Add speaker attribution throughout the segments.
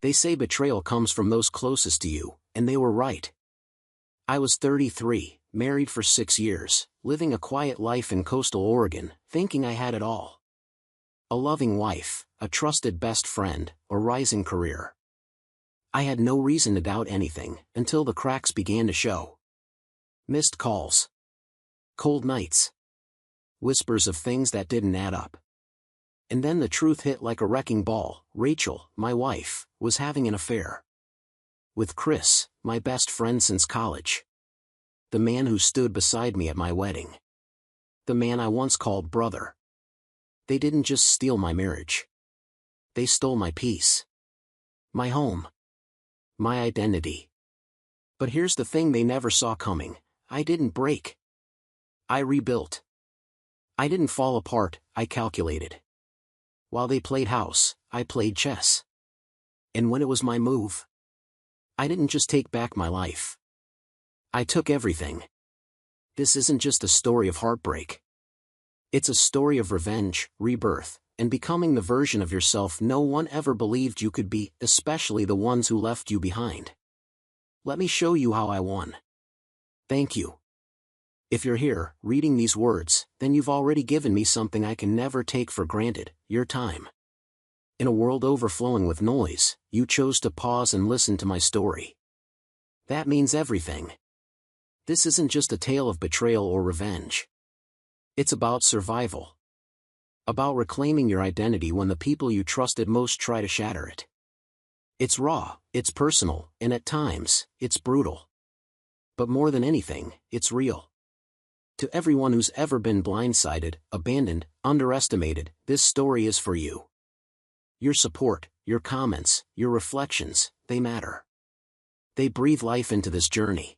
Speaker 1: They say betrayal comes from those closest to you, and they were right. I was 33, married for 6 years, living a quiet life in coastal Oregon, thinking I had it all. A loving wife, a trusted best friend, a rising career. I had no reason to doubt anything, until the cracks began to show. Missed calls. Cold nights. Whispers of things that didn't add up. And then the truth hit like a wrecking ball. Rachel, my wife, was having an affair. With Chris, my best friend since college. The man who stood beside me at my wedding. The man I once called brother. They didn't just steal my marriage. They stole my peace. My home. My identity. But here's the thing they never saw coming. I didn't break. I rebuilt. I didn't fall apart, I calculated. While they played house, I played chess. And when it was my move, I didn't just take back my life. I took everything. This isn't just a story of heartbreak. It's a story of revenge, rebirth, and becoming the version of yourself no one ever believed you could be, especially the ones who left you behind. Let me show you how I won. Thank you. If you're here, reading these words, then you've already given me something I can never take for granted, your time. In a world overflowing with noise, you chose to pause and listen to my story. That means everything. This isn't just a tale of betrayal or revenge. It's about survival. About reclaiming your identity when the people you trusted most try to shatter it. It's raw, it's personal, and at times, it's brutal. But more than anything, it's real. To everyone who's ever been blindsided, abandoned, underestimated, this story is for you. Your support, your comments, your reflections, they matter. They breathe life into this journey.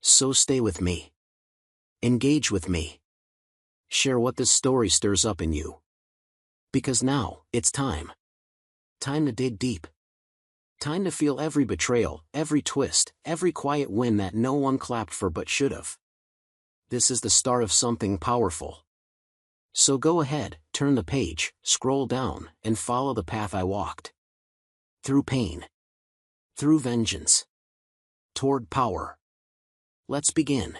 Speaker 1: So stay with me. Engage with me. Share what this story stirs up in you. Because now, it's time. Time to dig deep. Time to feel every betrayal, every twist, every quiet win that no one clapped for but should have. This is the start of something powerful. So go ahead, turn the page, scroll down, and follow the path I walked. Through pain. Through vengeance. Toward power. Let's begin.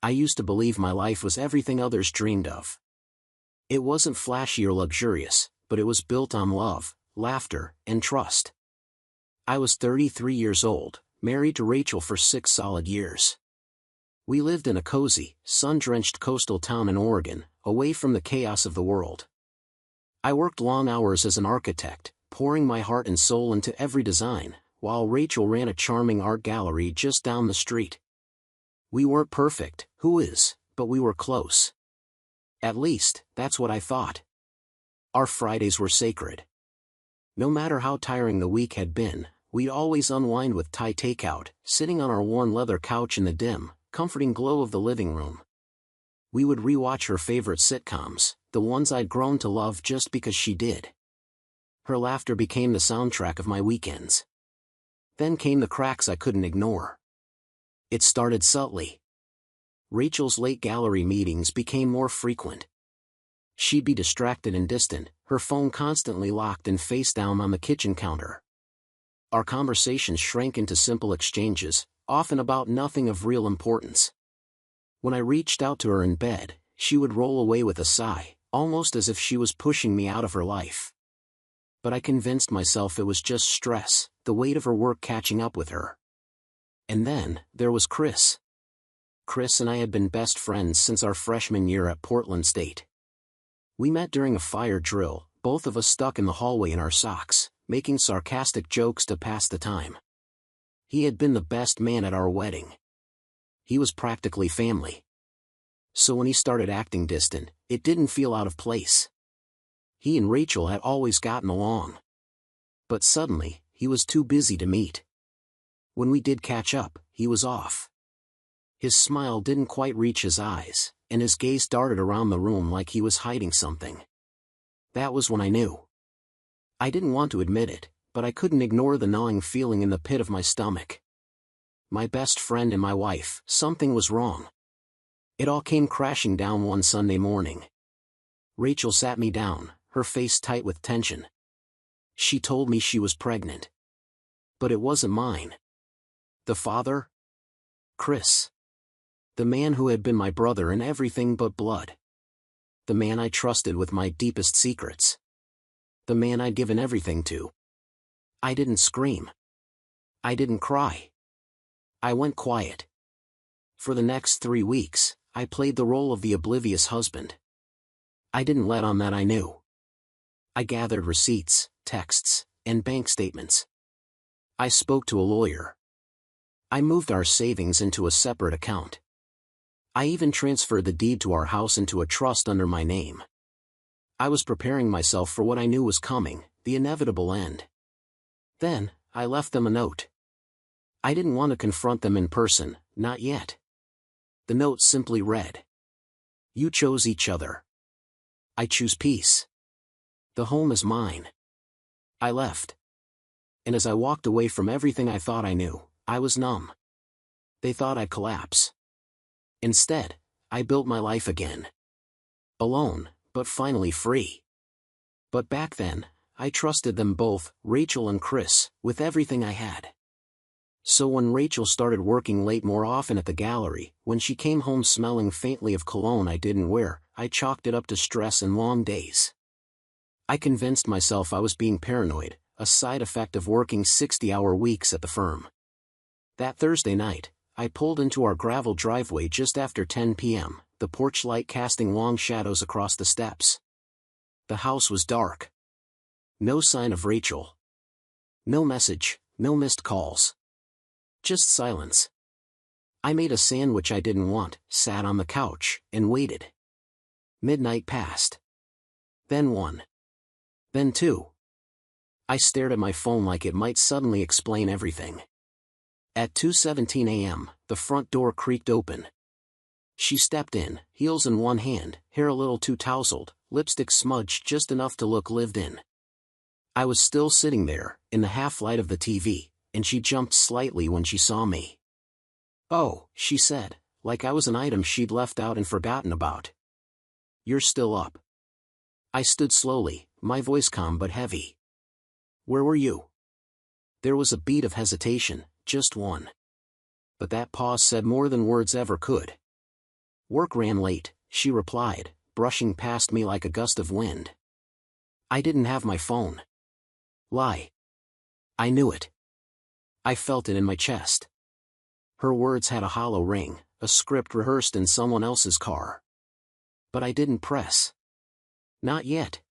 Speaker 1: I used to believe my life was everything others dreamed of. It wasn't flashy or luxurious, but it was built on love, laughter, and trust. I was 33 years old, married to Rachel for 6 solid years. We lived in a cozy, sun-drenched coastal town in Oregon, away from the chaos of the world. I worked long hours as an architect, pouring my heart and soul into every design, while Rachel ran a charming art gallery just down the street. We weren't perfect, who is, but we were close. At least, that's what I thought. Our Fridays were sacred. No matter how tiring the week had been, we'd always unwind with Thai takeout, sitting on our worn leather couch in the dim, comforting glow of the living room. We would rewatch her favorite sitcoms, the ones I'd grown to love just because she did. Her laughter became the soundtrack of my weekends. Then came the cracks I couldn't ignore. It started subtly. Rachel's late gallery meetings became more frequent. She'd be distracted and distant, her phone constantly locked and face down on the kitchen counter. Our conversations shrank into simple exchanges, often about nothing of real importance. When I reached out to her in bed, she would roll away with a sigh, almost as if she was pushing me out of her life. But I convinced myself it was just stress, the weight of her work catching up with her. And then, there was Chris. Chris and I had been best friends since our freshman year at Portland State. We met during a fire drill, both of us stuck in the hallway in our socks, making sarcastic jokes to pass the time. He had been the best man at our wedding. He was practically family. So when he started acting distant, it didn't feel out of place. He and Rachel had always gotten along. But suddenly, he was too busy to meet. When we did catch up, he was off. His smile didn't quite reach his eyes, and his gaze darted around the room like he was hiding something. That was when I knew. I didn't want to admit it, but I couldn't ignore the gnawing feeling in the pit of my stomach. My best friend and my wife, something was wrong. It all came crashing down one Sunday morning. Rachel sat me down, her face tight with tension. She told me she was pregnant. But it wasn't mine. The father? Chris. The man who had been my brother in everything but blood. The man I trusted with my deepest secrets. The man I'd given everything to. I didn't scream. I didn't cry. I went quiet. For the next 3 weeks, I played the role of the oblivious husband. I didn't let on that I knew. I gathered receipts, texts, and bank statements. I spoke to a lawyer. I moved our savings into a separate account. I even transferred the deed to our house into a trust under my name. I was preparing myself for what I knew was coming, the inevitable end. Then, I left them a note. I didn't want to confront them in person, not yet. The note simply read, "You chose each other. I choose peace. The home is mine." I left. And as I walked away from everything I thought I knew, I was numb. They thought I'd collapse. Instead, I built my life again. Alone, but finally free. But back then, I trusted them both, Rachel and Chris, with everything I had. So when Rachel started working late more often at the gallery, when she came home smelling faintly of cologne I didn't wear, I chalked it up to stress and long days. I convinced myself I was being paranoid, a side effect of working 60-hour weeks at the firm. That Thursday night, I pulled into our gravel driveway just after 10 p.m., the porch light casting long shadows across the steps. The house was dark. No sign of Rachel. No message, no missed calls. Just silence. I made a sandwich I didn't want, sat on the couch, and waited. Midnight passed. Then 1. Then 2. I stared at my phone like it might suddenly explain everything. At 2:17 a.m., the front door creaked open. She stepped in, heels in one hand, hair a little too tousled, lipstick smudged just enough to look lived in. I was still sitting there, in the half-light of the TV, and she jumped slightly when she saw me. "Oh," she said, like I was an item she'd left out and forgotten about. "You're still up." I stood slowly, my voice calm but heavy. "Where were you?" There was a beat of hesitation, just one. But that pause said more than words ever could. "Work ran late," she replied, brushing past me like a gust of wind. "I didn't have my phone." Lie. I knew it. I felt it in my chest. Her words had a hollow ring, a script rehearsed in someone else's car. But I didn't press. Not yet.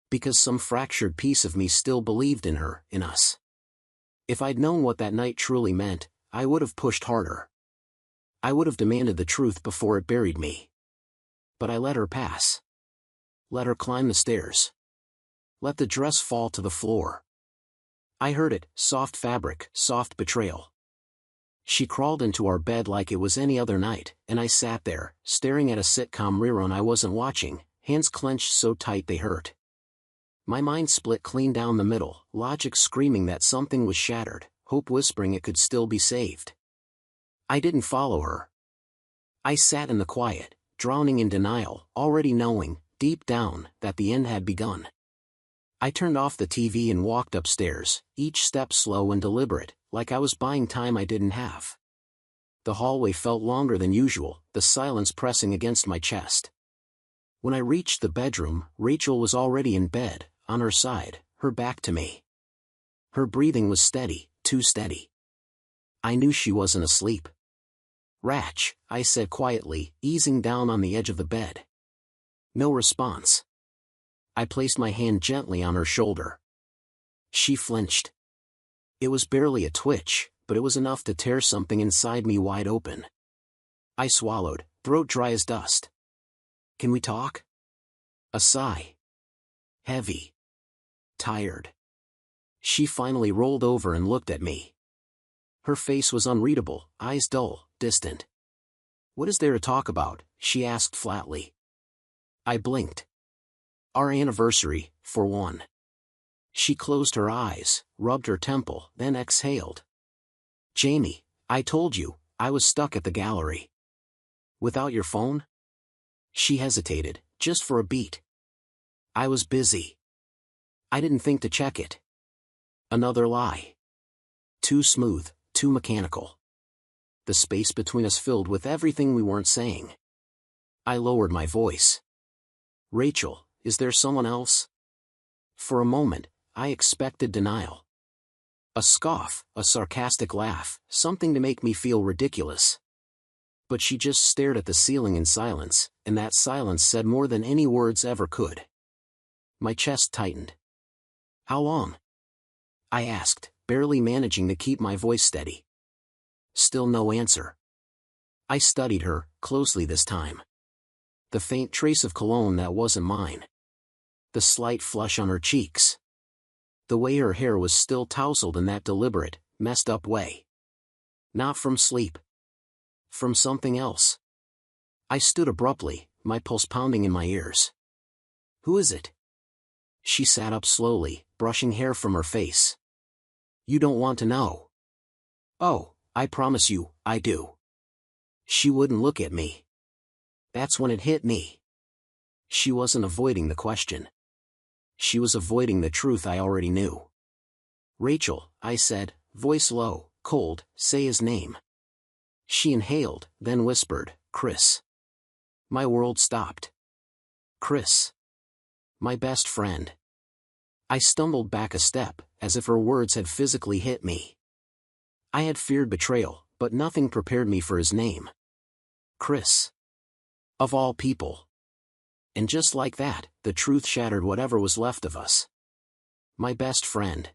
Speaker 1: Because some fractured piece of me still believed in her, in us. If I'd known what that night truly meant, I would have pushed harder. I would have demanded the truth before it buried me. But I let her pass. Let her climb the stairs. Let the dress fall to the floor. I heard it, soft fabric, soft betrayal. She crawled into our bed like it was any other night, and I sat there, staring at a sitcom rerun I wasn't watching, hands clenched so tight they hurt. My mind split clean down the middle, logic screaming that something was shattered, hope whispering it could still be saved. I didn't follow her. I sat in the quiet, drowning in denial, already knowing, deep down, that the end had begun. I turned off the TV and walked upstairs, each step slow and deliberate, like I was buying time I didn't have. The hallway felt longer than usual, the silence pressing against my chest. When I reached the bedroom, Rachel was already in bed, on her side, her back to me. Her breathing was steady, too steady. I knew she wasn't asleep. "Rach," I said quietly, easing down on the edge of the bed. No response. I placed my hand gently on her shoulder. She flinched. It was barely a twitch, but it was enough to tear something inside me wide open. I swallowed, throat dry as dust. "Can we talk?" A sigh. Heavy. Tired. She finally rolled over and looked at me. Her face was unreadable, eyes dull, distant. "What is there to talk about?" she asked flatly. I blinked. "Our anniversary, for one." She closed her eyes, rubbed her temple, then exhaled. "Jamie, I told you, I was stuck at the gallery." "Without your phone?" She hesitated, just for a beat. "I was busy." I didn't think to check it. Another lie. Too smooth, too mechanical. The space between us filled with everything we weren't saying. I lowered my voice. Rachel, is there someone else? For a moment, I expected denial. A scoff, a sarcastic laugh, something to make me feel ridiculous. But she just stared at the ceiling in silence, and that silence said more than any words ever could. My chest tightened. How long? I asked, barely managing to keep my voice steady. Still no answer. I studied her, closely this time. The faint trace of cologne that wasn't mine. The slight flush on her cheeks. The way her hair was still tousled in that deliberate, messed up way. Not from sleep. From something else. I stood abruptly, my pulse pounding in my ears. Who is it? She sat up slowly, brushing hair from her face. You don't want to know. Oh, I promise you, I do. She wouldn't look at me. That's when it hit me. She wasn't avoiding the question. She was avoiding the truth I already knew. Rachel, I said, voice low, cold, say his name. She inhaled, then whispered, Chris. My world stopped. Chris. My best friend. I stumbled back a step, as if her words had physically hit me. I had feared betrayal, but nothing prepared me for his name. Chris. Of all people. And just like that, the truth shattered whatever was left of us. My best friend.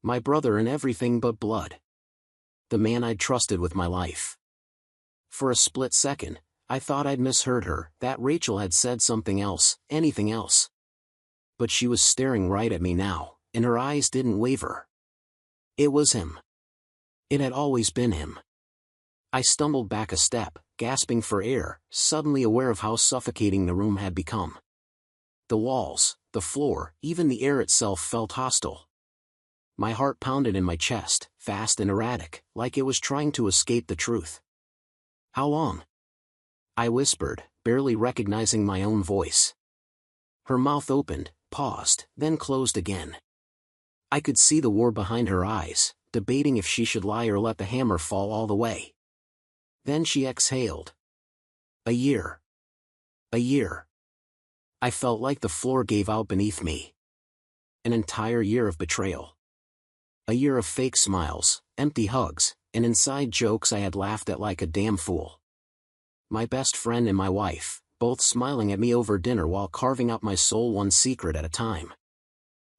Speaker 1: My brother in everything but blood. The man I'd trusted with my life. For a split second, I thought I'd misheard her, that Rachel had said something else, anything else. But she was staring right at me now, and her eyes didn't waver. It was him. It had always been him. I stumbled back a step, gasping for air, suddenly aware of how suffocating the room had become. The walls, the floor, even the air itself felt hostile. My heart pounded in my chest, fast and erratic, like it was trying to escape the truth. How long? I whispered, barely recognizing my own voice. Her mouth opened, paused, then closed again. I could see the war behind her eyes, debating if she should lie or let the hammer fall all the way. Then she exhaled. A year. A year. I felt like the floor gave out beneath me. An entire year of betrayal. A year of fake smiles, empty hugs, and inside jokes I had laughed at like a damn fool. My best friend and my wife, both smiling at me over dinner while carving out my soul one secret at a time.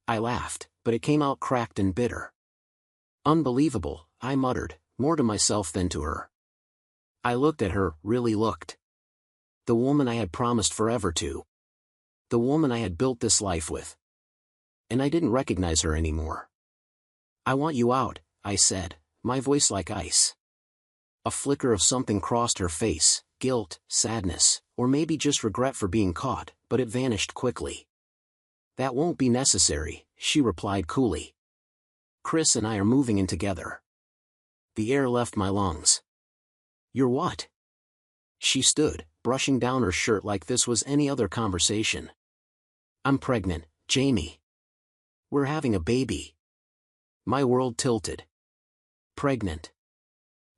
Speaker 1: I laughed, but it came out cracked and bitter. Unbelievable, I muttered, more to myself than to her. I looked at her, really looked. The woman I had promised forever to. The woman I had built this life with. And I didn't recognize her anymore. I want you out, I said, my voice like ice. A flicker of something crossed her face, guilt, sadness, or maybe just regret for being caught, but it vanished quickly. That won't be necessary, she replied coolly. Chris and I are moving in together. The air left my lungs. You're what? She stood, brushing down her shirt like this was any other conversation. I'm pregnant, Jamie. We're having a baby. My world tilted. Pregnant.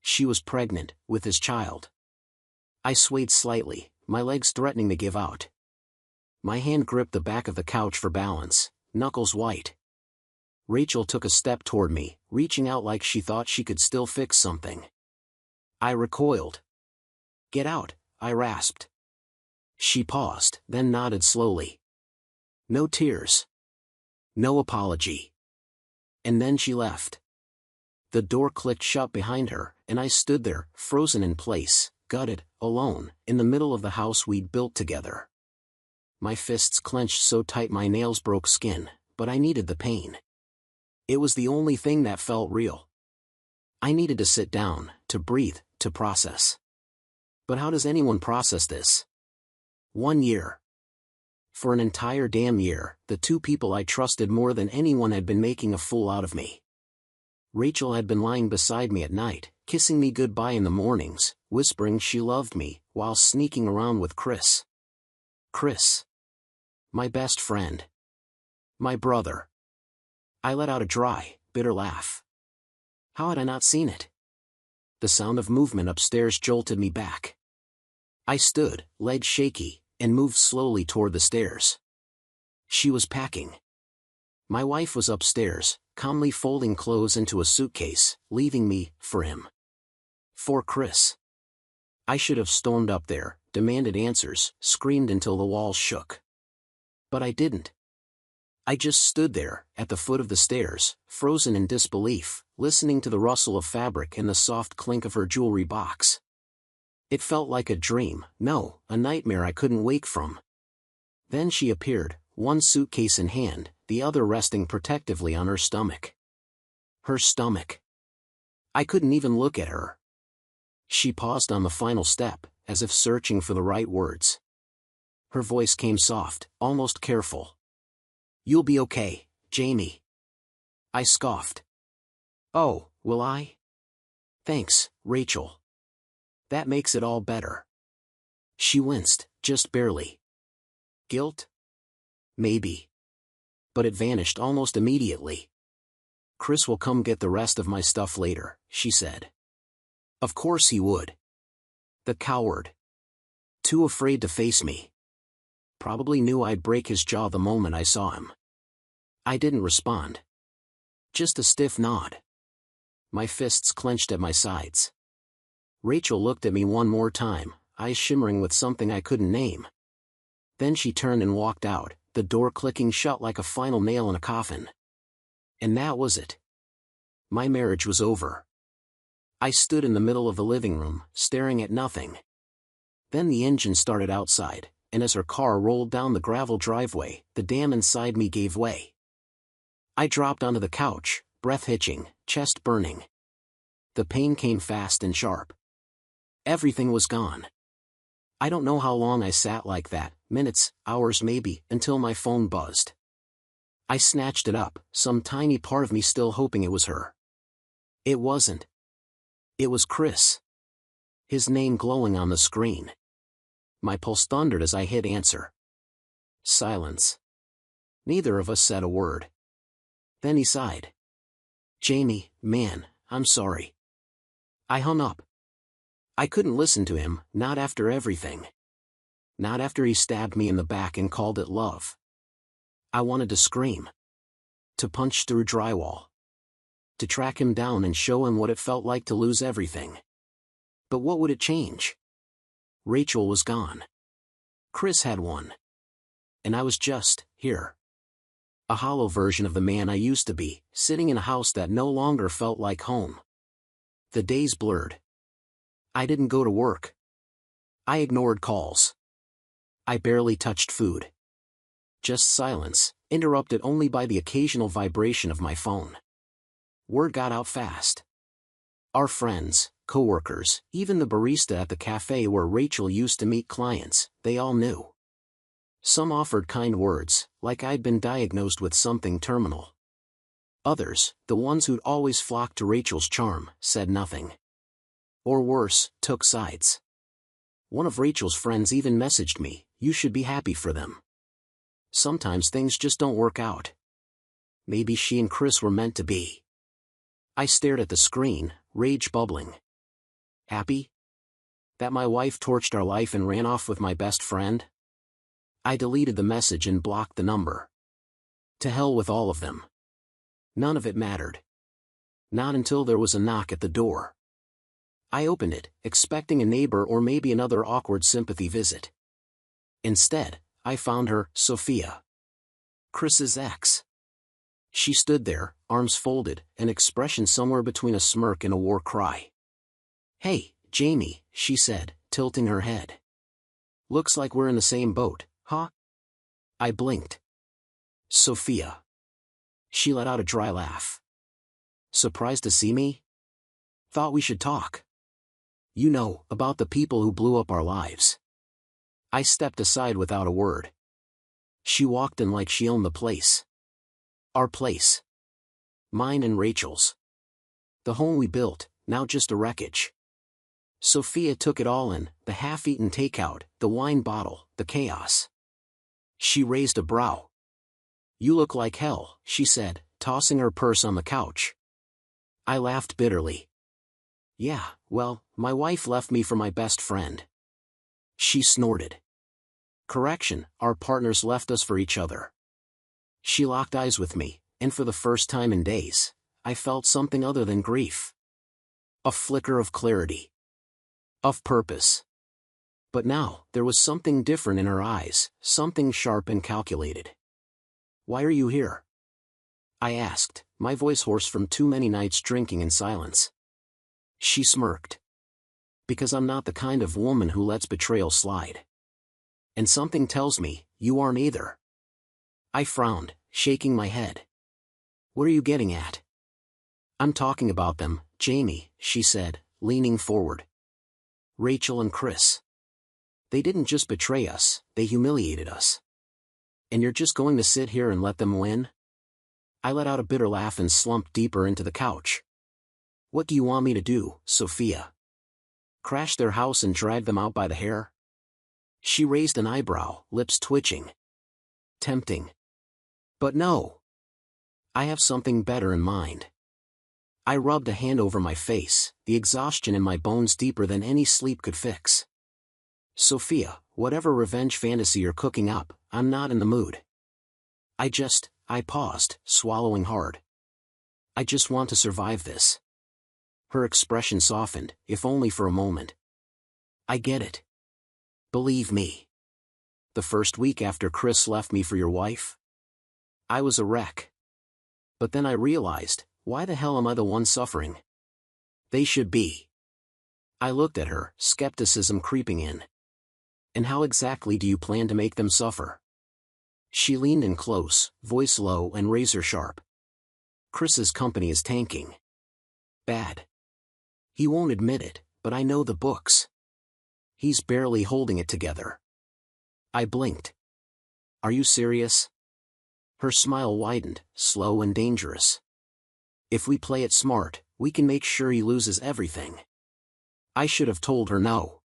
Speaker 1: She was pregnant, with his child. I swayed slightly, my legs threatening to give out. My hand gripped the back of the couch for balance, knuckles white. Rachel took a step toward me, reaching out like she thought she could still fix something. I recoiled. Get out, I rasped. She paused, then nodded slowly. No tears. No apology. And then she left. The door clicked shut behind her, and I stood there, frozen in place, gutted, alone, in the middle of the house we'd built together. My fists clenched so tight my nails broke skin, but I needed the pain. It was the only thing that felt real. I needed to sit down, to breathe, to process. But how does anyone process this? 1 year. For an entire damn year, the two people I trusted more than anyone had been making a fool out of me. Rachel had been lying beside me at night, kissing me goodbye in the mornings, whispering she loved me, while sneaking around with Chris. Chris. My best friend. My brother. I let out a dry, bitter laugh. How had I not seen it? The sound of movement upstairs jolted me back. I stood, legs shaky, and moved slowly toward the stairs. She was packing. My wife was upstairs, calmly folding clothes into a suitcase, leaving me, for him. For Chris. I should have stormed up there, demanded answers, screamed until the walls shook. But I didn't. I just stood there, at the foot of the stairs, frozen in disbelief, listening to the rustle of fabric and the soft clink of her jewelry box. It felt like a dream, no, a nightmare I couldn't wake from. Then she appeared, one suitcase in hand, the other resting protectively on her stomach. Her stomach. I couldn't even look at her. She paused on the final step, as if searching for the right words. Her voice came soft, almost careful. "You'll be okay, Jamie." I scoffed. "Oh, will I? Thanks, Rachel. That makes it all better." She winced, just barely. Guilt? Maybe. But it vanished almost immediately. "Chris will come get the rest of my stuff later," she said. Of course he would. The coward. Too afraid to face me. Probably knew I'd break his jaw the moment I saw him. I didn't respond. Just a stiff nod. My fists clenched at my sides. Rachel looked at me one more time, eyes shimmering with something I couldn't name. Then she turned and walked out, the door clicking shut like a final nail in a coffin. And that was it. My marriage was over. I stood in the middle of the living room, staring at nothing. Then the engine started outside, and as her car rolled down the gravel driveway, the dam inside me gave way. I dropped onto the couch, breath hitching, chest burning. The pain came fast and sharp. Everything was gone. I don't know how long I sat like that, minutes, hours maybe, until my phone buzzed. I snatched it up, some tiny part of me still hoping it was her. It wasn't. It was Chris. His name glowing on the screen. My pulse thundered as I hit answer. Silence. Neither of us said a word. Then he sighed. "Jamie, man, I'm sorry." I hung up. I couldn't listen to him, not after everything. Not after he stabbed me in the back and called it love. I wanted to scream. To punch through drywall. To track him down and show him what it felt like to lose everything. But what would it change? Rachel was gone. Chris had won. And I was just, here. A hollow version of the man I used to be, sitting in a house that no longer felt like home. The days blurred. I didn't go to work. I ignored calls. I barely touched food. Just silence, interrupted only by the occasional vibration of my phone. Word got out fast. Our friends, coworkers, even the barista at the cafe where Rachel used to meet clients, they all knew. Some offered kind words, like I'd been diagnosed with something terminal. Others, the ones who'd always flocked to Rachel's charm, said nothing. Or worse, took sides. One of Rachel's friends even messaged me, "You should be happy for them. Sometimes things just don't work out." Maybe she and Chris were meant to be. I stared at the screen, rage bubbling. Happy? That my wife torched our life and ran off with my best friend? I deleted the message and blocked the number. To hell with all of them. None of it mattered. Not until there was a knock at the door. I opened it, expecting a neighbor or maybe another awkward sympathy visit. Instead, I found her, Sophia. Chris's ex. She stood there, arms folded, an expression somewhere between a smirk and a war cry. "Hey, Jamie," she said, tilting her head. "Looks like we're in the same boat, huh?" I blinked. Sophia. She let out a dry laugh. "Surprised to see me? Thought we should talk. You know, about the people who blew up our lives." I stepped aside without a word. She walked in like she owned the place. Our place. Mine and Rachel's. The home we built, now just a wreckage. Sophia took it all in, the half-eaten takeout, the wine bottle, the chaos. She raised a brow. You look like hell, she said, tossing her purse on the couch. I laughed bitterly. Yeah, well, my wife left me for my best friend. She snorted. Correction, our partners left us for each other. She locked eyes with me, and for the first time in days, I felt something other than grief. A flicker of clarity. Of purpose. But now, there was something different in her eyes, something sharp and calculated. Why are you here? I asked, my voice hoarse from too many nights drinking in silence. She smirked. Because I'm not the kind of woman who lets betrayal slide. And something tells me, you aren't either. I frowned, shaking my head. What are you getting at? I'm talking about them, Jamie, she said, leaning forward. Rachel and Chris. They didn't just betray us, they humiliated us. And you're just going to sit here and let them win? I let out a bitter laugh and slumped deeper into the couch. What do you want me to do, Sophia? Crash their house and drag them out by the hair? She raised an eyebrow, lips twitching. Tempting. But no. I have something better in mind. I rubbed a hand over my face, the exhaustion in my bones deeper than any sleep could fix. Sophia, whatever revenge fantasy you're cooking up, I'm not in the mood. I paused, swallowing hard. I just want to survive this. Her expression softened, if only for a moment. I get it. Believe me. The first week after Chris left me for your wife, I was a wreck. But then I realized, why the hell am I the one suffering? They should be. I looked at her, skepticism creeping in. And how exactly do you plan to make them suffer? She leaned in close, voice low and razor sharp. Chris's company is tanking. Bad. He won't admit it, but I know the books. He's barely holding it together. I blinked. Are you serious? Her smile widened, slow and dangerous. If we play it smart, we can make sure he loses everything. I should have told her no.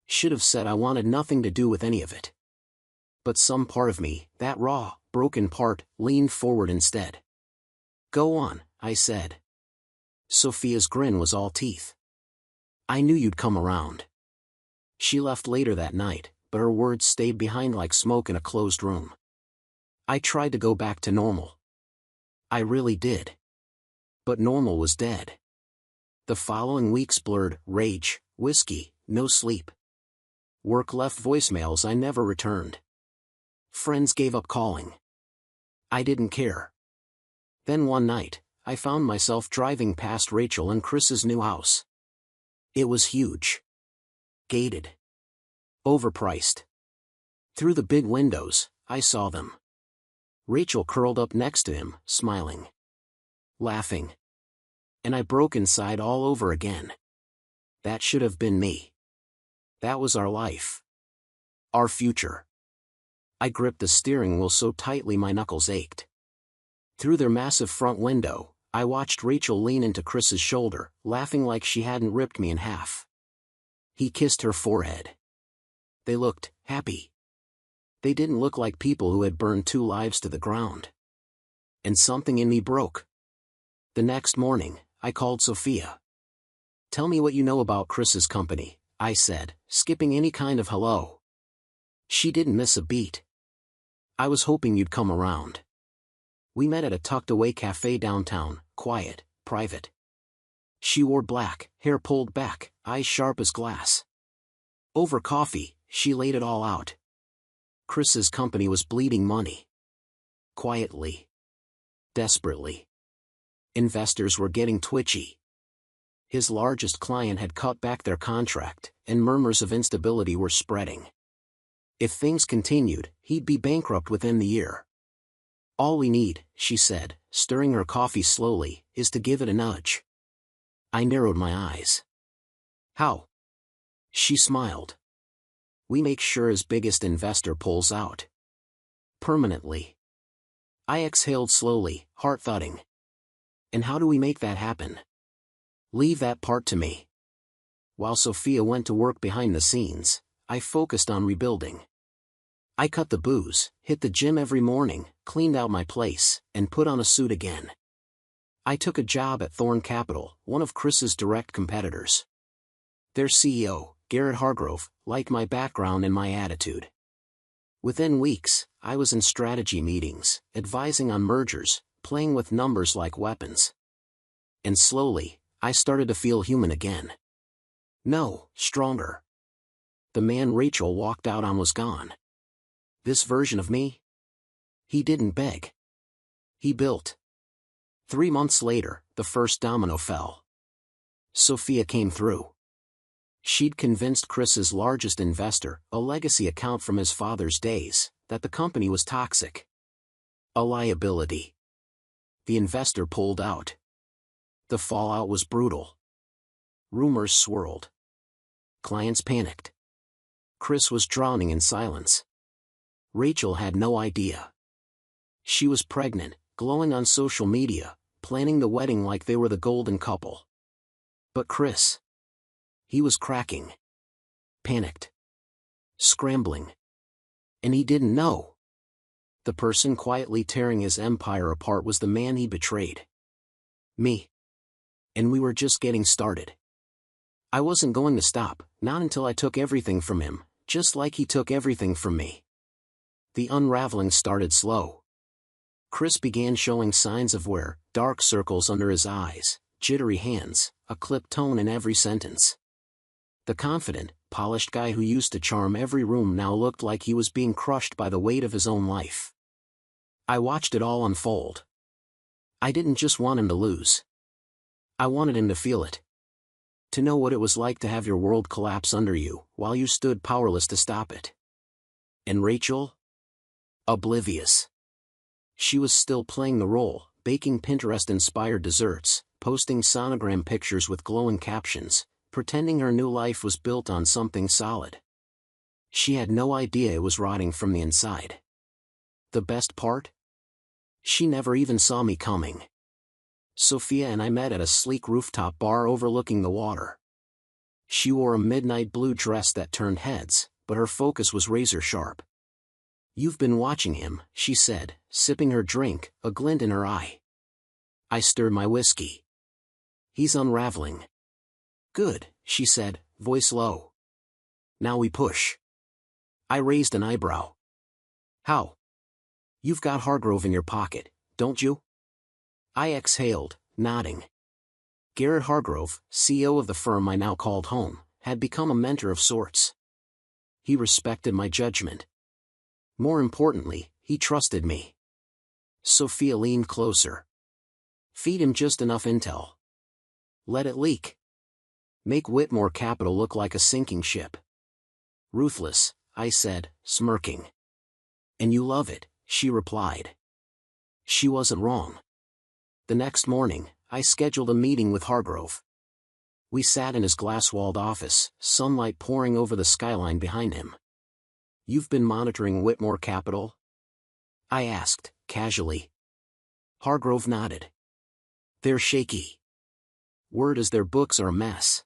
Speaker 1: Should have said I wanted nothing to do with any of it. But some part of me, that raw, broken part, leaned forward instead. Go on, I said. Sophia's grin was all teeth. I knew you'd come around. She left later that night, but her words stayed behind like smoke in a closed room. I tried to go back to normal. I really did. But normal was dead. The following weeks blurred, rage, whiskey, no sleep. Work left voicemails I never returned. Friends gave up calling. I didn't care. Then one night, I found myself driving past Rachel and Chris's new house. It was huge. Gated. Overpriced. Through the big windows, I saw them. Rachel curled up next to him, smiling. Laughing. And I broke inside all over again. That should have been me. That was our life. Our future. I gripped the steering wheel so tightly my knuckles ached. Through their massive front window, I watched Rachel lean into Chris's shoulder, laughing like she hadn't ripped me in half. He kissed her forehead. They looked happy. They didn't look like people who had burned 2 lives to the ground. And something in me broke. The next morning, I called Sophia. Tell me what you know about Chris's company, I said, skipping any kind of hello. She didn't miss a beat. I was hoping you'd come around. We met at a tucked-away cafe downtown, quiet, private. She wore black, hair pulled back, eyes sharp as glass. Over coffee, she laid it all out. Chris's company was bleeding money. Quietly. Desperately. Investors were getting twitchy. His largest client had cut back their contract, and murmurs of instability were spreading. If things continued, he'd be bankrupt within the year. All we need, she said, stirring her coffee slowly, is to give it a nudge. I narrowed my eyes. How? She smiled. We make sure his biggest investor pulls out. Permanently. I exhaled slowly, heart thudding. And how do we make that happen? Leave that part to me. While Sophia went to work behind the scenes, I focused on rebuilding. I cut the booze, hit the gym every morning, cleaned out my place, and put on a suit again. I took a job at Thorn Capital, one of Chris's direct competitors. Their CEO, Garrett Hargrove, liked my background and my attitude. Within weeks, I was in strategy meetings, advising on mergers, playing with numbers like weapons. And slowly, I started to feel human again. No, stronger. The man Rachel walked out on was gone. This version of me? He didn't beg. He built. 3 months later, the first domino fell. Sophia came through. She'd convinced Chris's largest investor, a legacy account from his father's days, that the company was toxic. A liability. The investor pulled out. The fallout was brutal. Rumors swirled. Clients panicked. Chris was drowning in silence. Rachel had no idea. She was pregnant, glowing on social media, planning the wedding like they were the golden couple. But Chris. He was cracking. Panicked. Scrambling. And he didn't know. The person quietly tearing his empire apart was the man he betrayed. Me. And we were just getting started. I wasn't going to stop, not until I took everything from him, just like he took everything from me. The unraveling started slow. Chris began showing signs of wear, dark circles under his eyes, jittery hands, a clipped tone in every sentence. The confident, polished guy who used to charm every room now looked like he was being crushed by the weight of his own life. I watched it all unfold. I didn't just want him to lose. I wanted him to feel it. To know what it was like to have your world collapse under you, while you stood powerless to stop it. And Rachel? Oblivious. She was still playing the role, baking Pinterest-inspired desserts, posting sonogram pictures with glowing captions, pretending her new life was built on something solid. She had no idea it was rotting from the inside. The best part? She never even saw me coming. Sophia and I met at a sleek rooftop bar overlooking the water. She wore a midnight blue dress that turned heads, but her focus was razor sharp. "You've been watching him," she said, sipping her drink, a glint in her eye. I stirred my whiskey. "He's unraveling." "Good," she said, voice low. "Now we push." I raised an eyebrow. "How?" "You've got Hargrove in your pocket, don't you?" I exhaled, nodding. Garrett Hargrove, CEO of the firm I now called home, had become a mentor of sorts. He respected my judgment. More importantly, he trusted me. Sophia leaned closer. "Feed him just enough intel. Let it leak. Make Whitmore Capital look like a sinking ship." "Ruthless," I said, smirking. "And you love it," she replied. She wasn't wrong. The next morning, I scheduled a meeting with Hargrove. We sat in his glass-walled office, sunlight pouring over the skyline behind him. "You've been monitoring Whitmore Capital?" I asked, casually. Hargrove nodded. "They're shaky. Word is their books are a mess."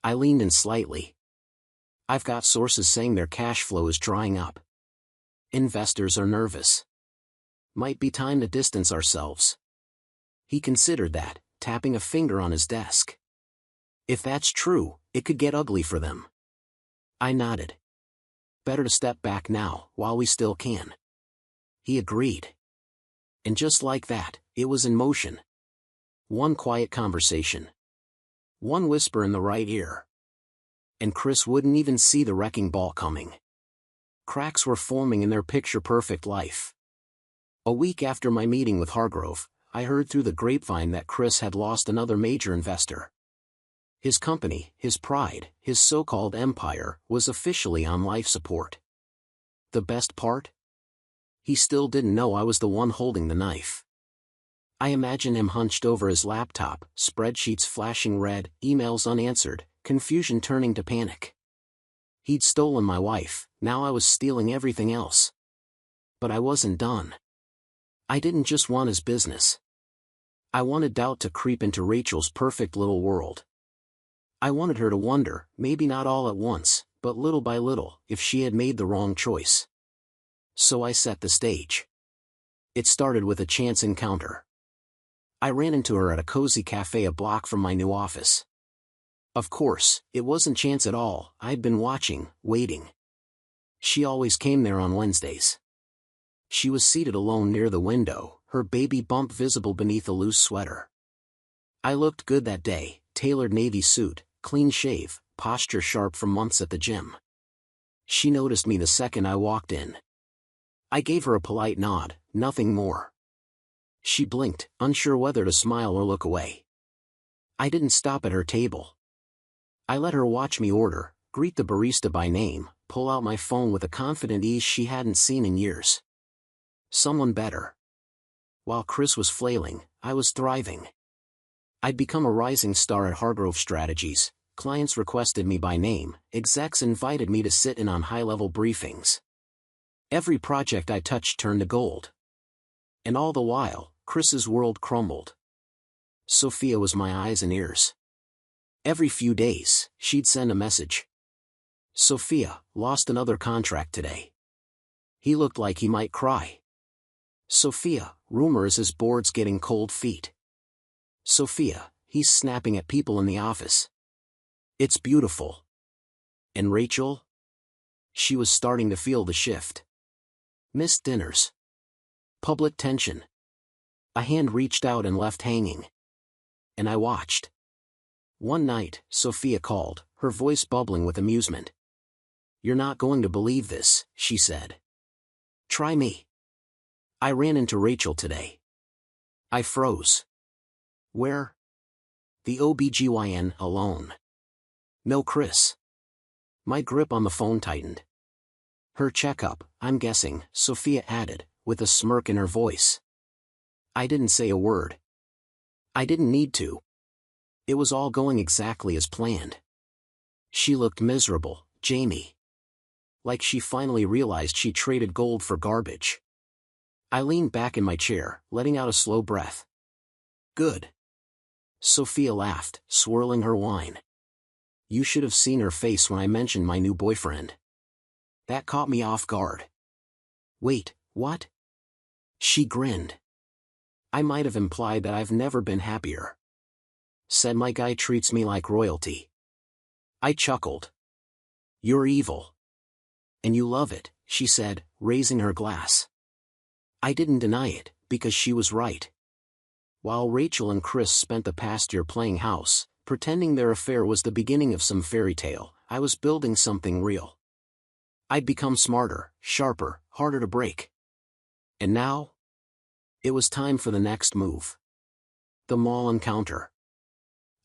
Speaker 1: I leaned in slightly. "I've got sources saying their cash flow is drying up. Investors are nervous. Might be time to distance ourselves." He considered that, tapping a finger on his desk. "If that's true, it could get ugly for them." I nodded. "Better to step back now, while we still can." He agreed. And just like that, it was in motion. One quiet conversation. One whisper in the right ear. And Chris wouldn't even see the wrecking ball coming. Cracks were forming in their picture-perfect life. A week after my meeting with Hargrove, I heard through the grapevine that Chris had lost another major investor. His company, his pride, his so-called empire, was officially on life support. The best part? He still didn't know I was the one holding the knife. I imagine him hunched over his laptop, spreadsheets flashing red, emails unanswered, confusion turning to panic. He'd stolen my wife, now I was stealing everything else. But I wasn't done. I didn't just want his business. I wanted doubt to creep into Rachel's perfect little world. I wanted her to wonder, maybe not all at once, but little by little, if she had made the wrong choice. So I set the stage. It started with a chance encounter. I ran into her at a cozy cafe a block from my new office. Of course, it wasn't chance at all. I'd been watching, waiting. She always came there on Wednesdays. She was seated alone near the window, her baby bump visible beneath a loose sweater. I looked good that day, tailored navy suit, clean shave, posture sharp from months at the gym. She noticed me the second I walked in. I gave her a polite nod, nothing more. She blinked, unsure whether to smile or look away. I didn't stop at her table. I let her watch me order, greet the barista by name, pull out my phone with a confident ease she hadn't seen in years. Someone better. While Chris was flailing, I was thriving. I'd become a rising star at Hargrove Strategies. Clients requested me by name, execs invited me to sit in on high-level briefings. Every project I touched turned to gold. And all the while, Chris's world crumbled. Sophia was my eyes and ears. Every few days, she'd send a message. Sophia, lost another contract today. He looked like he might cry. Sophia, rumor is his board's getting cold feet. Sophia, he's snapping at people in the office. It's beautiful. And Rachel? She was starting to feel the shift. Missed dinners. Public tension. A hand reached out and left hanging. And I watched. One night, Sophia called, her voice bubbling with amusement. "You're not going to believe this," she said. "Try me. I ran into Rachel today." I froze. "Where?" "The OBGYN, alone. No Chris." My grip on the phone tightened. "Her checkup, I'm guessing," Sophia added, with a smirk in her voice. I didn't say a word. I didn't need to. It was all going exactly as planned. She looked miserable, Jamie. Like she finally realized she traded gold for garbage. I leaned back in my chair, letting out a slow breath. "Good." Sophia laughed, swirling her wine. "You should have seen her face when I mentioned my new boyfriend. That caught me off guard." "Wait, what?" She grinned. "I might have implied that I've never been happier. Said my guy treats me like royalty." I chuckled. "You're evil. And you love it," she said, raising her glass. I didn't deny it, because she was right. While Rachel and Chris spent the past year playing house, pretending their affair was the beginning of some fairy tale, I was building something real. I'd become smarter, sharper, harder to break. And now? It was time for the next move. The mall encounter.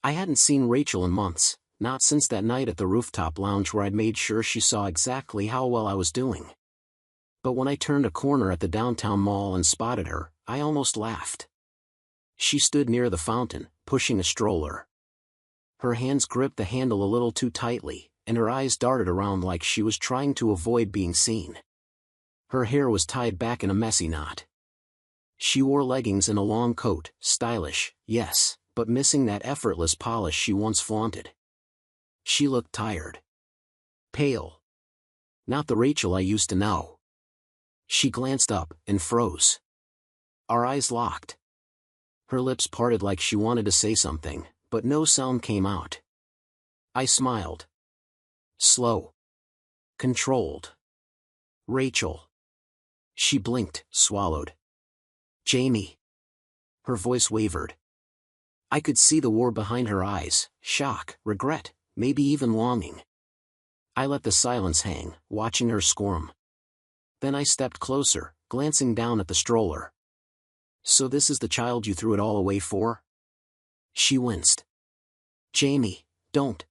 Speaker 1: I hadn't seen Rachel in months, not since that night at the rooftop lounge where I'd made sure she saw exactly how well I was doing. But when I turned a corner at the downtown mall and spotted her, I almost laughed. She stood near the fountain, pushing a stroller. Her hands gripped the handle a little too tightly, and her eyes darted around like she was trying to avoid being seen. Her hair was tied back in a messy knot. She wore leggings and a long coat, stylish, yes, but missing that effortless polish she once flaunted. She looked tired. Pale. Not the Rachel I used to know. She glanced up, and froze. Our eyes locked. Her lips parted like she wanted to say something, but no sound came out. I smiled. Slow. Controlled. "Rachel." She blinked, swallowed. "Jamie." Her voice wavered. I could see the war behind her eyes, shock, regret, maybe even longing. I let the silence hang, watching her squirm. Then I stepped closer, glancing down at the stroller. "So this is the child you threw it all away for?" She winced. "Jamie, don't."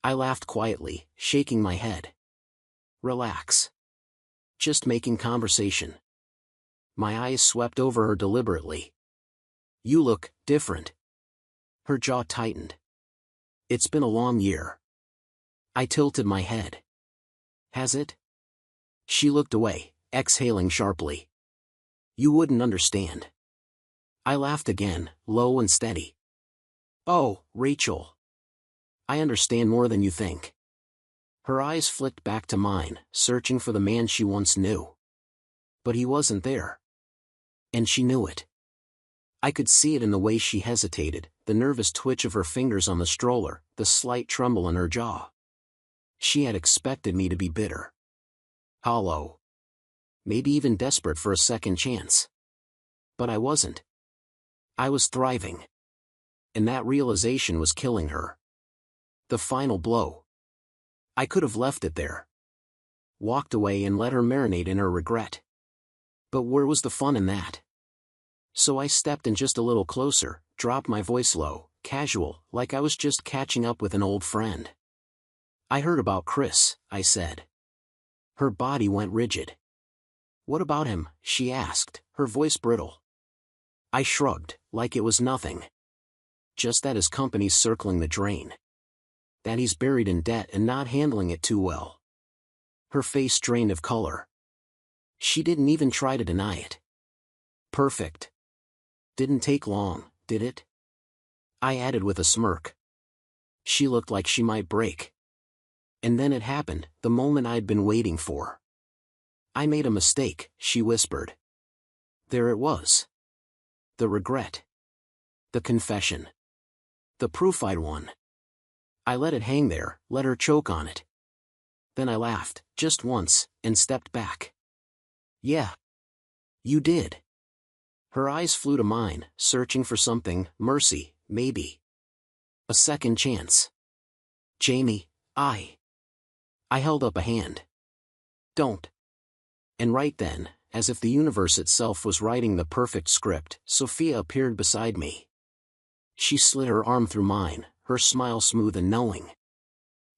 Speaker 1: I laughed quietly, shaking my head. "Relax. Just making conversation." My eyes swept over her deliberately. "You look different." Her jaw tightened. "It's been a long year." I tilted my head. "Has it?" She looked away, exhaling sharply. "You wouldn't understand." I laughed again, low and steady. "Oh, Rachel. I understand more than you think." Her eyes flicked back to mine, searching for the man she once knew. But he wasn't there. And she knew it. I could see it in the way she hesitated, the nervous twitch of her fingers on the stroller, the slight tremble in her jaw. She had expected me to be bitter. Hollow. Maybe even desperate for a second chance. But I wasn't. I was thriving. And that realization was killing her. The final blow. I could have left it there. Walked away and let her marinate in her regret. But where was the fun in that? So I stepped in just a little closer, dropped my voice low, casual, like I was just catching up with an old friend. I heard about Chris, I said. Her body went rigid. What about him? She asked, her voice brittle. I shrugged, like it was nothing. Just that his company's circling the drain. That he's buried in debt and not handling it too well. Her face drained of color. She didn't even try to deny it. Perfect. Didn't take long, did it? I added with a smirk. She looked like she might break. And then it happened, the moment I'd been waiting for. I made a mistake, she whispered. There it was. The regret. The confession. The proof I'd won. I let it hang there, let her choke on it. Then I laughed, just once, and stepped back. Yeah. You did. Her eyes flew to mine, searching for something, mercy, maybe. A second chance. Jamie, I held up a hand. Don't. And right then, as if the universe itself was writing the perfect script, Sophia appeared beside me. She slid her arm through mine, her smile smooth and knowing.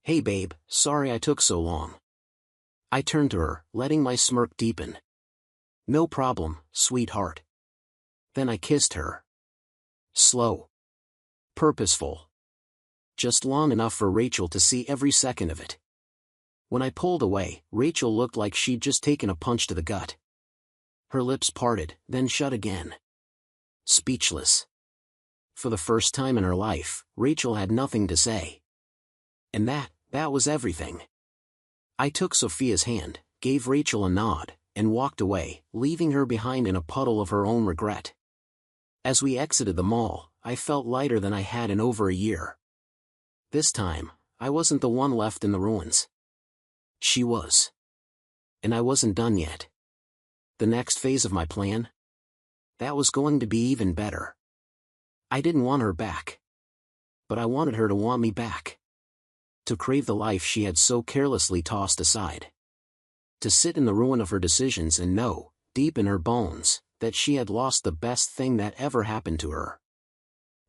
Speaker 1: Hey babe, sorry I took so long. I turned to her, letting my smirk deepen. No problem, sweetheart. Then I kissed her. Slow. Purposeful. Just long enough for Rachel to see every second of it. When I pulled away, Rachel looked like she'd just taken a punch to the gut. Her lips parted, then shut again. Speechless. For the first time in her life, Rachel had nothing to say. And that was everything. I took Sophia's hand, gave Rachel a nod, and walked away, leaving her behind in a puddle of her own regret. As we exited the mall, I felt lighter than I had in over a year. This time, I wasn't the one left in the ruins. She was. And I wasn't done yet. The next phase of my plan? That was going to be even better. I didn't want her back. But I wanted her to want me back. To crave the life she had so carelessly tossed aside. To sit in the ruin of her decisions and know, deep in her bones, that she had lost the best thing that ever happened to her.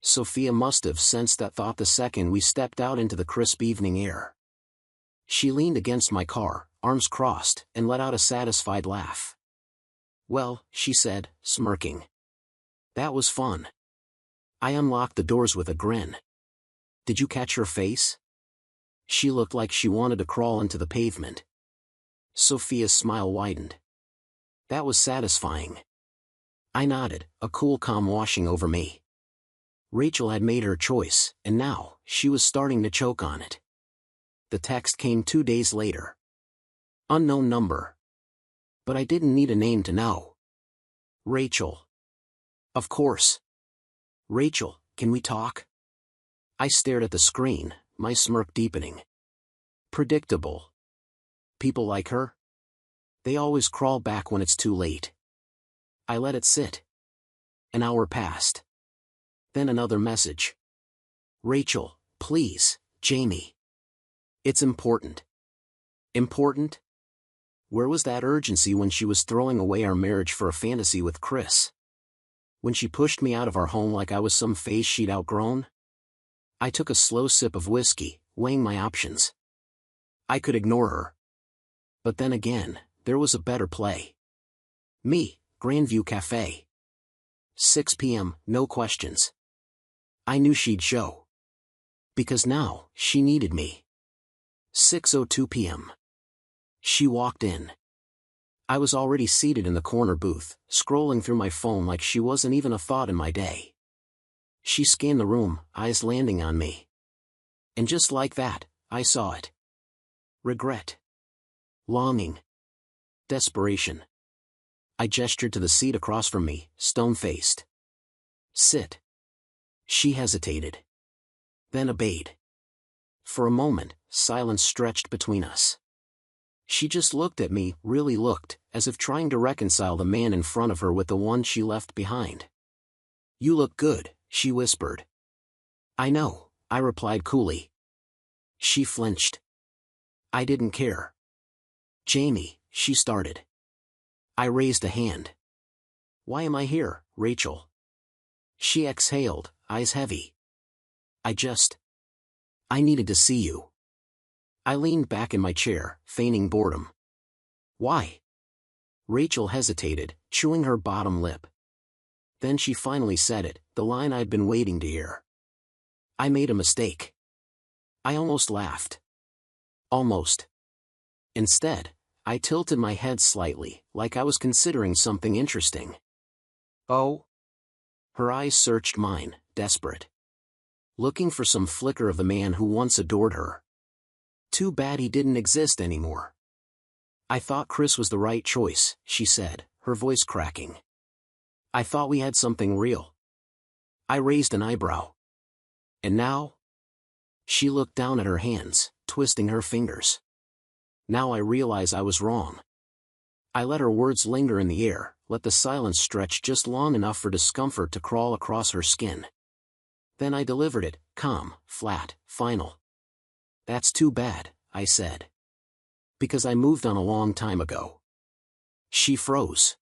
Speaker 1: Sophia must have sensed that thought the second we stepped out into the crisp evening air. She leaned against my car, arms crossed, and let out a satisfied laugh. Well, she said, smirking. That was fun. I unlocked the doors with a grin. Did you catch her face? She looked like she wanted to crawl into the pavement. Sophia's smile widened. That was satisfying. I nodded, a cool calm washing over me. Rachel had made her choice, and now, she was starting to choke on it. The text came 2 days later. Unknown number. But I didn't need a name to know. Rachel. Of course. Rachel, can we talk? I stared at the screen, my smirk deepening. Predictable. People like her? They always crawl back when it's too late. I let it sit. An hour passed. Then another message. Rachel, please, Jamie. It's important. Important? Where was that urgency when she was throwing away our marriage for a fantasy with Chris? When she pushed me out of our home like I was some phase she'd outgrown? I took a slow sip of whiskey, weighing my options. I could ignore her. But then again, there was a better play. Me, Grandview Cafe. 6 p.m., no questions. I knew she'd show. Because now, she needed me. 6:02 p.m. She walked in. I was already seated in the corner booth, scrolling through my phone like she wasn't even a thought in my day. She scanned the room, eyes landing on me. And just like that, I saw it. Regret. Longing. Desperation. I gestured to the seat across from me, stone-faced. Sit. She hesitated. Then obeyed. For a moment, silence stretched between us. She just looked at me, really looked, as if trying to reconcile the man in front of her with the one she left behind. You look good, she whispered. I know, I replied coolly. She flinched. I didn't care. Jamie, she started. I raised a hand. Why am I here, Rachel? She exhaled, eyes heavy. I needed to see you. I leaned back in my chair, feigning boredom. Why? Rachel hesitated, chewing her bottom lip. Then she finally said it, the line I'd been waiting to hear. I made a mistake. I almost laughed. Almost. Instead, I tilted my head slightly, like I was considering something interesting. Oh? Her eyes searched mine, desperate. Looking for some flicker of the man who once adored her. Too bad he didn't exist anymore. I thought Chris was the right choice, she said, her voice cracking. I thought we had something real. I raised an eyebrow. And now? She looked down at her hands, twisting her fingers. Now I realize I was wrong. I let her words linger in the air, let the silence stretch just long enough for discomfort to crawl across her skin. Then I delivered it, calm, flat, final. That's too bad, I said. Because I moved on a long time ago. She froze.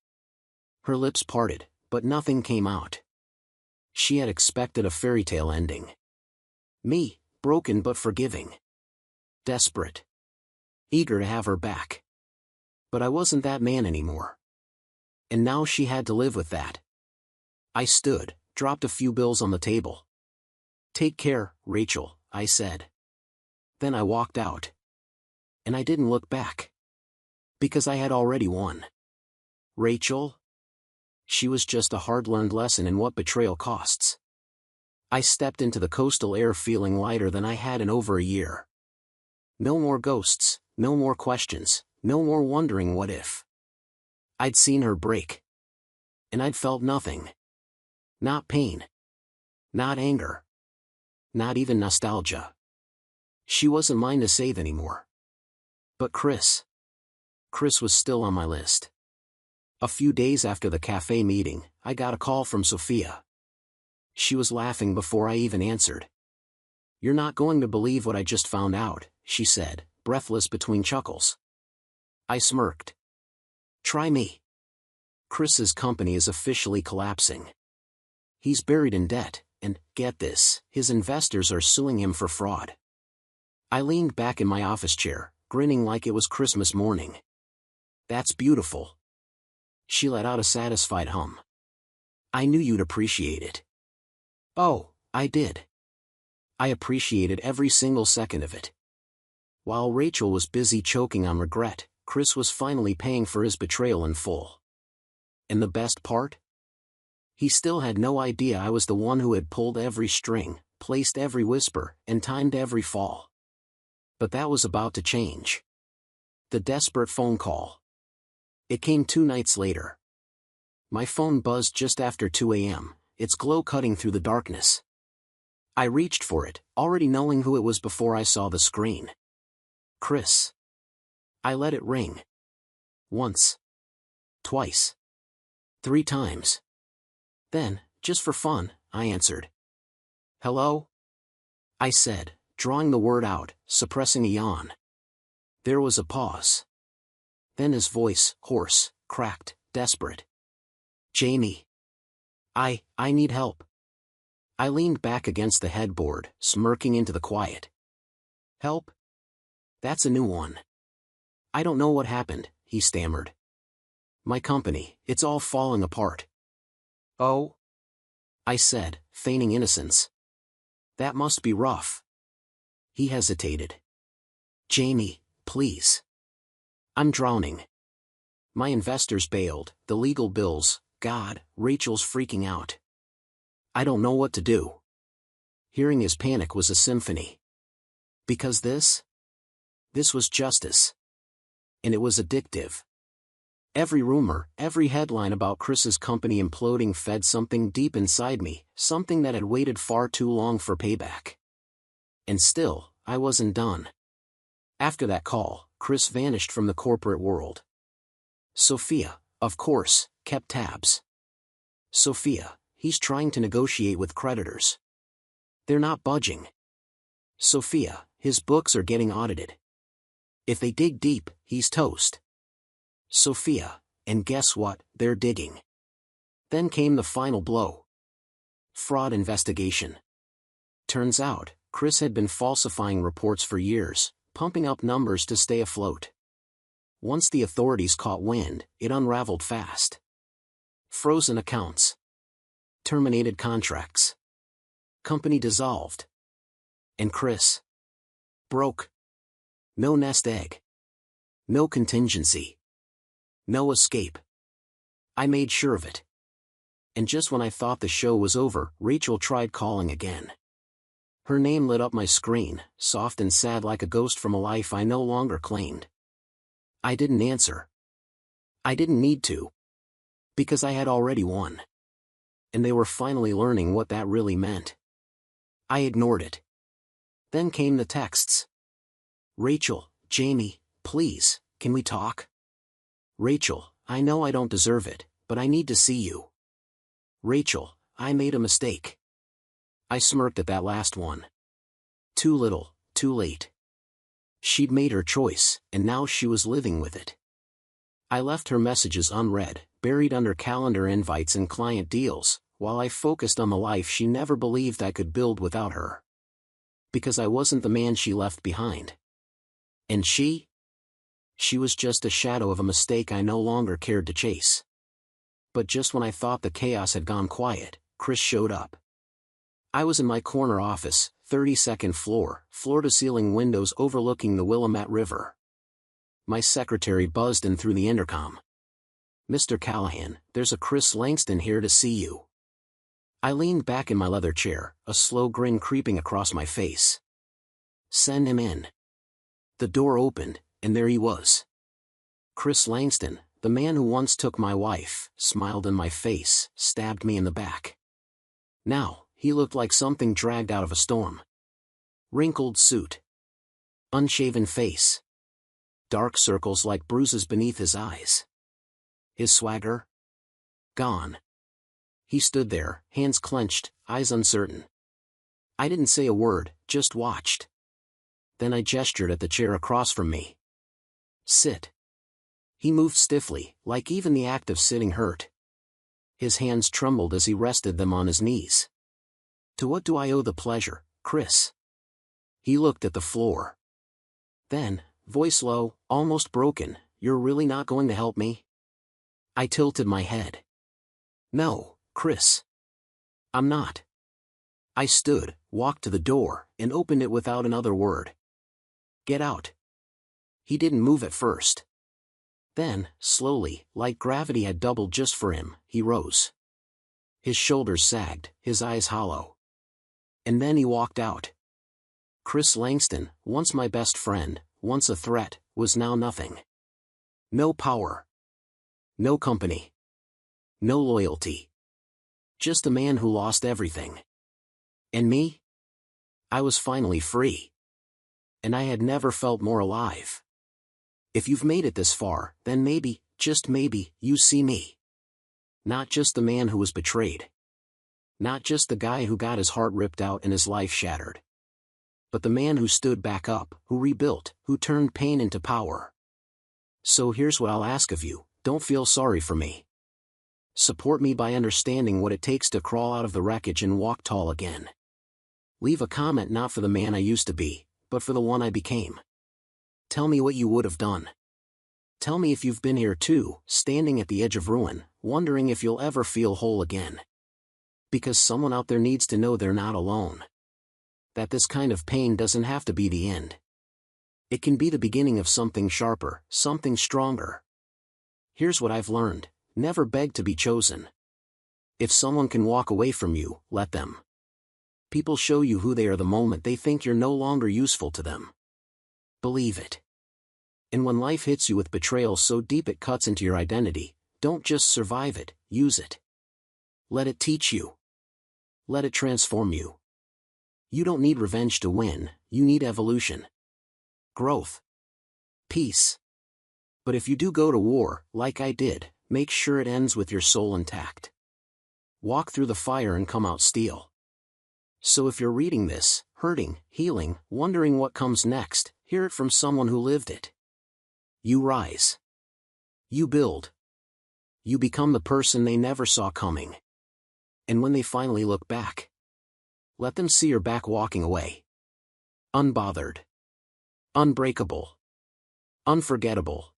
Speaker 1: Her lips parted, but nothing came out. She had expected a fairy tale ending. Me, broken but forgiving. Desperate. Eager to have her back. But I wasn't that man anymore. And now she had to live with that. I stood, dropped a few bills on the table. Take care, Rachel, I said. Then I walked out. And I didn't look back. Because I had already won. Rachel? She was just a hard-learned lesson in what betrayal costs. I stepped into the coastal air feeling lighter than I had in over a year. No more ghosts, no more questions, no more wondering what if. I'd seen her break. And I'd felt nothing. Not pain. Not anger. Not even nostalgia. She wasn't mine to save anymore. But Chris. Chris was still on my list. A few days after the cafe meeting, I got a call from Sophia. She was laughing before I even answered. You're not going to believe what I just found out, she said, breathless between chuckles. I smirked. Try me. Chris's company is officially collapsing. He's buried in debt, and, get this, his investors are suing him for fraud. I leaned back in my office chair, grinning like it was Christmas morning. That's beautiful. She let out a satisfied hum. I knew you'd appreciate it. Oh, I did. I appreciated every single second of it. While Rachel was busy choking on regret, Chris was finally paying for his betrayal in full. And the best part? He still had no idea I was the one who had pulled every string, placed every whisper, and timed every fall. But that was about to change. The desperate phone call. It came 2 nights later. My phone buzzed just after 2 a.m., its glow cutting through the darkness. I reached for it, already knowing who it was before I saw the screen. Chris. I let it ring. Once. Twice. 3 times. Then, just for fun, I answered. Hello? I said, drawing the word out, suppressing a yawn. There was a pause. Then his voice, hoarse, cracked, desperate. Jamie. I need help. I leaned back against the headboard, smirking into the quiet. Help? That's a new one. I don't know what happened, he stammered. My company, it's all falling apart. Oh? I said, feigning innocence. That must be rough. He hesitated. Jamie, please. I'm drowning. My investors bailed, the legal bills, God, Rachel's freaking out. I don't know what to do. Hearing his panic was a symphony. Because this was justice. And it was addictive. Every rumor, every headline about Chris's company imploding fed something deep inside me, something that had waited far too long for payback. And still, I wasn't done. After that call, Chris vanished from the corporate world. Sophia, of course, kept tabs. Sophia, he's trying to negotiate with creditors. They're not budging. Sophia, his books are getting audited. If they dig deep, he's toast. Sophia, and guess what, they're digging. Then came the final blow. Fraud investigation. Turns out, Chris had been falsifying reports for years, pumping up numbers to stay afloat. Once the authorities caught wind, it unraveled fast. Frozen accounts. Terminated contracts. Company dissolved. And Chris. Broke. No nest egg. No contingency. No escape. I made sure of it. And just when I thought the show was over, Rachel tried calling again. Her name lit up my screen, soft and sad like a ghost from a life I no longer claimed. I didn't answer. I didn't need to. Because I had already won. And they were finally learning what that really meant. I ignored it. Then came the texts. Rachel, Jamie, please, can we talk? Rachel, I know I don't deserve it, but I need to see you. Rachel, I made a mistake. I smirked at that last one. Too little, too late. She'd made her choice, and now she was living with it. I left her messages unread, buried under calendar invites and client deals, while I focused on the life she never believed I could build without her. Because I wasn't the man she left behind. And she? She was just a shadow of a mistake I no longer cared to chase. But just when I thought the chaos had gone quiet, Chris showed up. I was in my corner office, 32nd floor, floor-to-ceiling windows overlooking the Willamette River. My secretary buzzed in through the intercom. Mr. Callahan, there's a Chris Langston here to see you. I leaned back in my leather chair, a slow grin creeping across my face. Send him in. The door opened, and there he was. Chris Langston, the man who once took my wife, smiled in my face, stabbed me in the back. Now, he looked like something dragged out of a storm. Wrinkled suit. Unshaven face. Dark circles like bruises beneath his eyes. His swagger? Gone. He stood there, hands clenched, eyes uncertain. I didn't say a word, just watched. Then I gestured at the chair across from me. Sit. He moved stiffly, like even the act of sitting hurt. His hands trembled as he rested them on his knees. To what do I owe the pleasure, Chris? He looked at the floor. Then, voice low, almost broken, you're really not going to help me? I tilted my head. No, Chris. I'm not. I stood, walked to the door, and opened it without another word. Get out. He didn't move at first. Then, slowly, like gravity had doubled just for him, he rose. His shoulders sagged, his eyes hollow. And then he walked out. Chris Langston, once my best friend, once a threat, was now nothing. No power. No company. No loyalty. Just a man who lost everything. And me? I was finally free. And I had never felt more alive. If you've made it this far, then maybe, just maybe, you see me. Not just the man who was betrayed. Not just the guy who got his heart ripped out and his life shattered. But the man who stood back up, who rebuilt, who turned pain into power. So here's what I'll ask of you, don't feel sorry for me. Support me by understanding what it takes to crawl out of the wreckage and walk tall again. Leave a comment not for the man I used to be, but for the one I became. Tell me what you would have done. Tell me if you've been here too, standing at the edge of ruin, wondering if you'll ever feel whole again. Because someone out there needs to know they're not alone. That this kind of pain doesn't have to be the end. It can be the beginning of something sharper, something stronger. Here's what I've learned, never beg to be chosen. If someone can walk away from you, let them. People show you who they are the moment they think you're no longer useful to them. Believe it. And when life hits you with betrayal so deep it cuts into your identity, don't just survive it, use it. Let it teach you. Let it transform you. You don't need revenge to win, you need evolution. Growth. Peace. But if you do go to war, like I did, make sure it ends with your soul intact. Walk through the fire and come out steel. So if you're reading this, hurting, healing, wondering what comes next, hear it from someone who lived it. You rise. You build. You become the person they never saw coming. And when they finally look back, let them see you're back walking away. Unbothered. Unbreakable. Unforgettable.